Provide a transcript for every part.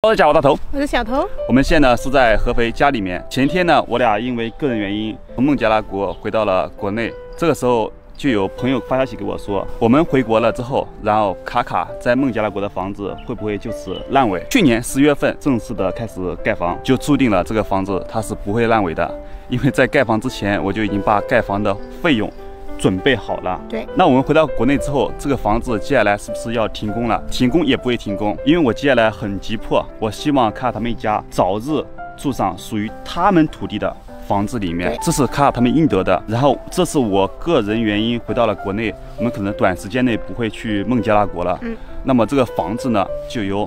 大家好，我大头，我是小头。我们现在呢是在合肥家里面。前天呢，我俩因为个人原因从孟加拉国回到了国内。这个时候就有朋友发消息给我说，我们回国了之后，然后卡卡在孟加拉国的房子会不会就此烂尾？去年10月份正式的开始盖房，就注定了这个房子它是不会烂尾的，因为在盖房之前我就已经把盖房的费用准备好了。对，那我们回到国内之后，这个房子接下来是不是要停工了？停工也不会停工，因为我接下来很急迫，我希望卡卡他们一家早日住上属于他们土地的房子里面，这是卡卡他们应得的。然后这是我个人原因回到了国内，我们可能短时间内不会去孟加拉国了。那么这个房子呢，就由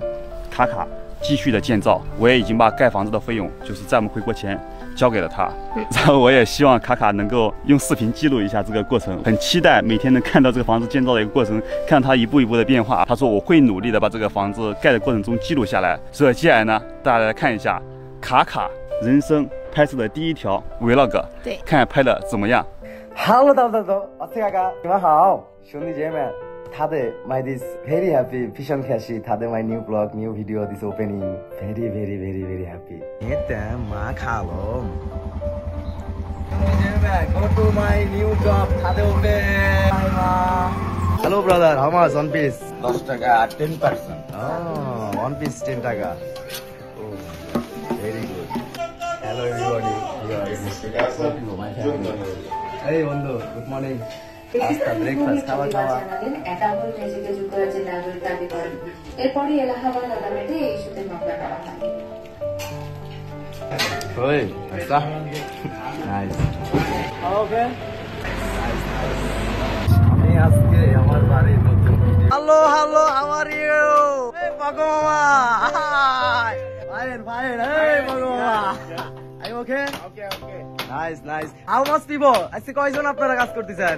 卡卡继续的建造，我也已经把盖房子的费用，就是在我们回国前交给了他。然后我也希望卡卡能够用视频记录一下这个过程，很期待每天能看到这个房子建造的一个过程，看他一步一步的变化。他说我会努力的把这个房子盖的过程中记录下来。所以接下来呢，大家来看一下卡卡人生拍摄的第一条 vlog， 对，看看拍的怎么样。Hello， 大头，我是卡卡，你们好，兄弟姐妹。Today, my this very happy. Vision Kashi. Today, my new vlog, new video, this opening. Very happy. It's Makalo. Go to my new job. Today open. Hello, brother. How much one piece? 10 taka, 10%. Oh, one piece 10 taka. Oh, very good. Hello, everybody. Hey, Wando. Good morning. নাস্তা breakfast খাওয়া account নিজেকে যুক্তরাজ্যের নাগরিক দাবি করেন। এরপরই এলাহাবাদ আদালতে এই ইস্যুতে মামলা করা হয়। ওই আচ্ছা নাইস ওকে আমি আজকে আমার বাড়ির নতুন হ্যালো হাউ আর ইউ এই পাগো মামা হাই ফাইন এই পাগো মামা I okay Nice. How much people? আজকে কয়জন আপনারা কাজ করতেছেন?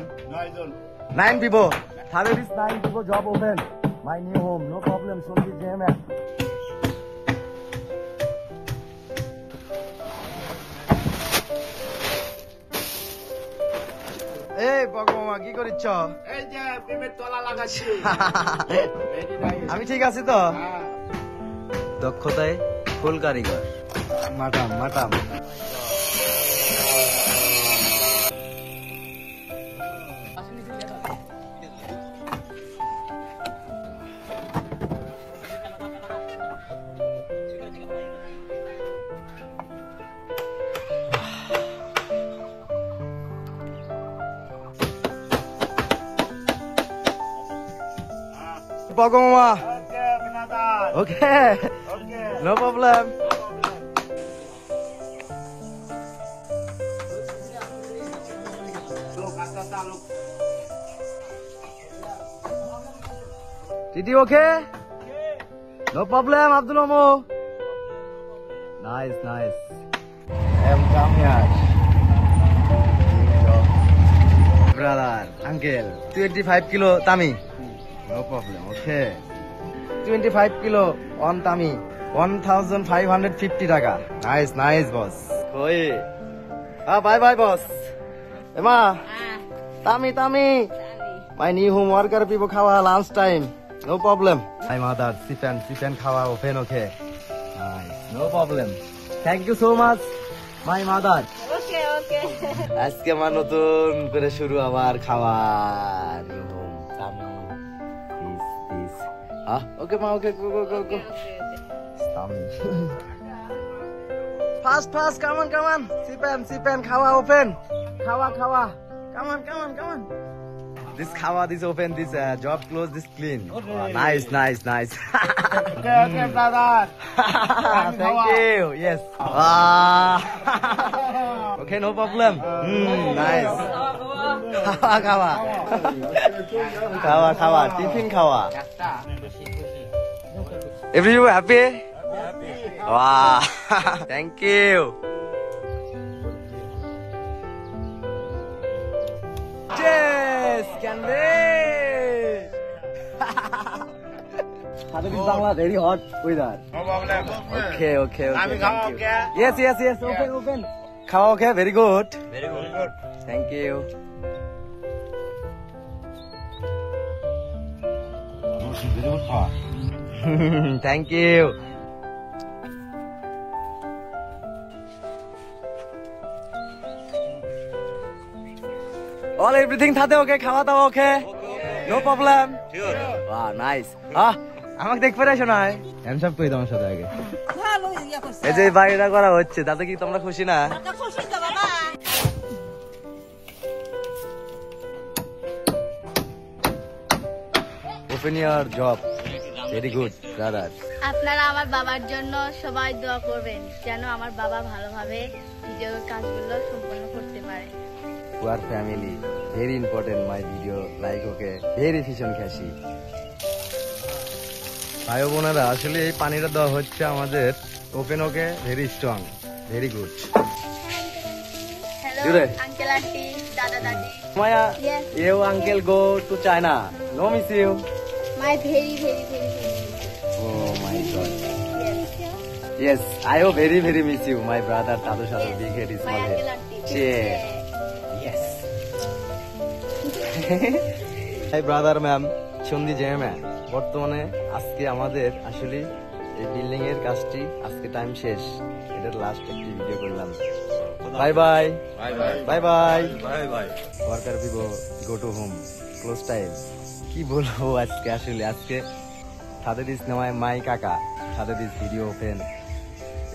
9 people. Today is 9 people job open. My new home, no problem. Solvi jam. এই বগমা কি করিচ্ছ? এই যে প্রেমের তলা লাগাচ্ছি। আমি ঠিক আছি তো? দক্ষতায় ফুল কারিগর। মাটাম। Pagoma. Okay. No problem. Titi okay? No problem, Abdul Omo. Nice. Come here. Brother, uncle, 25 kilo Tami. No problem, okay. 25 kilo on Tami. 1,550 taka. Nice, boss. Oi. Bye, boss. Emma. Tami. My new home worker people khawa lunch time. No problem. My mother, Sipan khawa open, okay. Nice, no problem. Thank you so much, my mother. Okay. আজকে আমার নতুন করে শুরু আবার খাওয়া new home Tami. This. Okay, ma, okay, go. Tami. Fast, come on. Sipan, khawa open. Khawa. Come on. This khawa, this open, this job close, this clean. Nice. Okay, brother. Thank you. Yes. Okay, no problem. Nice. Khawa. Tiffin khawa. Everyone happy? Wow. Thank you. Yes, Candice. Today is Bangla very hot weather. No problem. Okay. Tami khawa okay? Yes. Open. Khawa okay, very good. Thank you. Thank you. All everything থাকে ওকে, খাওয়া দাওয়া ওকে, no problem. বাহ nice. আমাকে দেখতে পারছো না? হ্যান্ডশপ করি তোমার সাথে আগে। এই যে বাড়িটা করা হচ্ছে, তাতে কি তোমরা খুশি না? Open your job. Very good, brother. আপনারা আমার বাবার জন্য সবাই দোয়া করবেন যেন আমার বাবা ভালোভাবে ভিডিওর কাজগুলো সম্পন্ন করতে পারে। Poor family, very important my video. Like okay, very efficient খাসি। ভাই বোনেরা, আসলে এই পানিটা দেওয়া হচ্ছে আমাদের ওপেন ওকে, very strong, very good. Hello uncle aunty, দাদা দাদি। Maya, Yes. you uncle go to China. No miss you. My very very very Oh my God. Yes, I very very miss you, my brother. Tadu Shadu, big head, my small uncle head. Aunty. Cheer. Yes. Hi brother, ma'am. সন্ধি J ma'am, বর্তমানে আজকে আমাদের আসলে এই building এর কাজটি আজকে time শেষ, এটার লাস্ট একটি ভিডিও করলাম। By bye bye bye bye bye by. Worker people go to home, close time. কি বলবো আজকে, আসলে আজকে সাথে দিস নামায় মাই কাকা, সাথে this video open,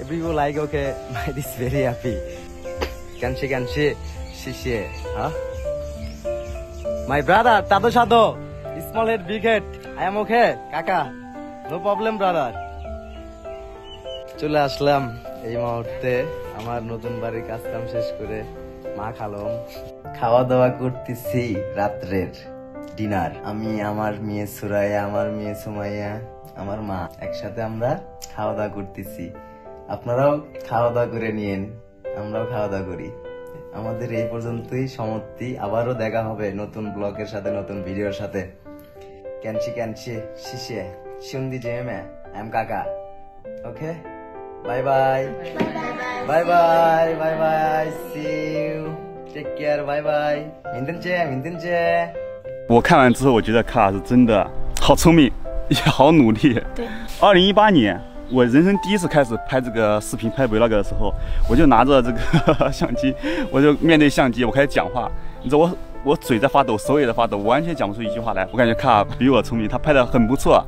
every go like okay, my this very happy. ক্যানসে শিশে, হ্যাঁ মাই ব্রাদার তাতো সাধো, small head big head, I am okay কাকা, নো প্রবলেম ব্রাদার। চলে আসলাম এই মুহূর্তে আমার নতুন বাড়ির কাজ কাম শেষ করে মা খালম খাওয়া দাওয়া করতেছি রাত্রের ডিনার। আমি, আমার মেয়ে সুরাইয়া, আমার মেয়ে সুমাইয়া, আমার মা একসাথে আমরা খাওয়া দাওয়া করতেছি। আপনারাও খাওয়া দাওয়া করে নিয়েন, আমরাও খাওয়া দাওয়া করি। আমাদের এই পর্যন্তই সমাপ্তি, আবারও দেখা হবে নতুন ব্লগের সাথে, নতুন ভিডিওর সাথে। ক্যানসি শিশে সুন্দি জেমে এম কাকা, okay bye bye bye bye bye bye, see you, take care vlog 的时候，我就拿着这个相机，我就面对相机，我开始讲话。你知道我嘴在发抖，手也在发抖，我完全讲不出一句话来。我感觉卡比我聪明，他拍的很不错。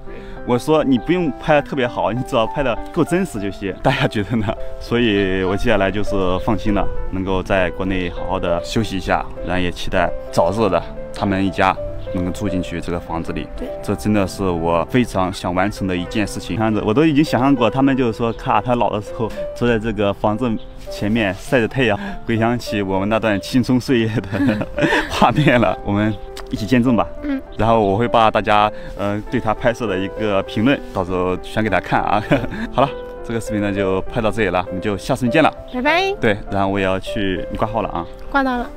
我说你不用拍的特别好，你只要拍的够真实就行。大家觉得呢？所以我接下来就是放心了，能够在国内好好的休息一下，然后也期待早日的他们一家能够住进去这个房子里。对，这真的是我非常想完成的一件事情。看着我都已经想象过，他们就是说卡他老的时候坐在这个房子前面晒着太阳，回想起我们那段青春岁月的画面了。我们一起见证吧。然后我会把大家对他拍摄的一个评论，到时候选给他看啊。好了，这个视频呢就拍到这里了，我们就下视频见了。拜拜。对，然后我也要去，你挂号了啊？挂到了。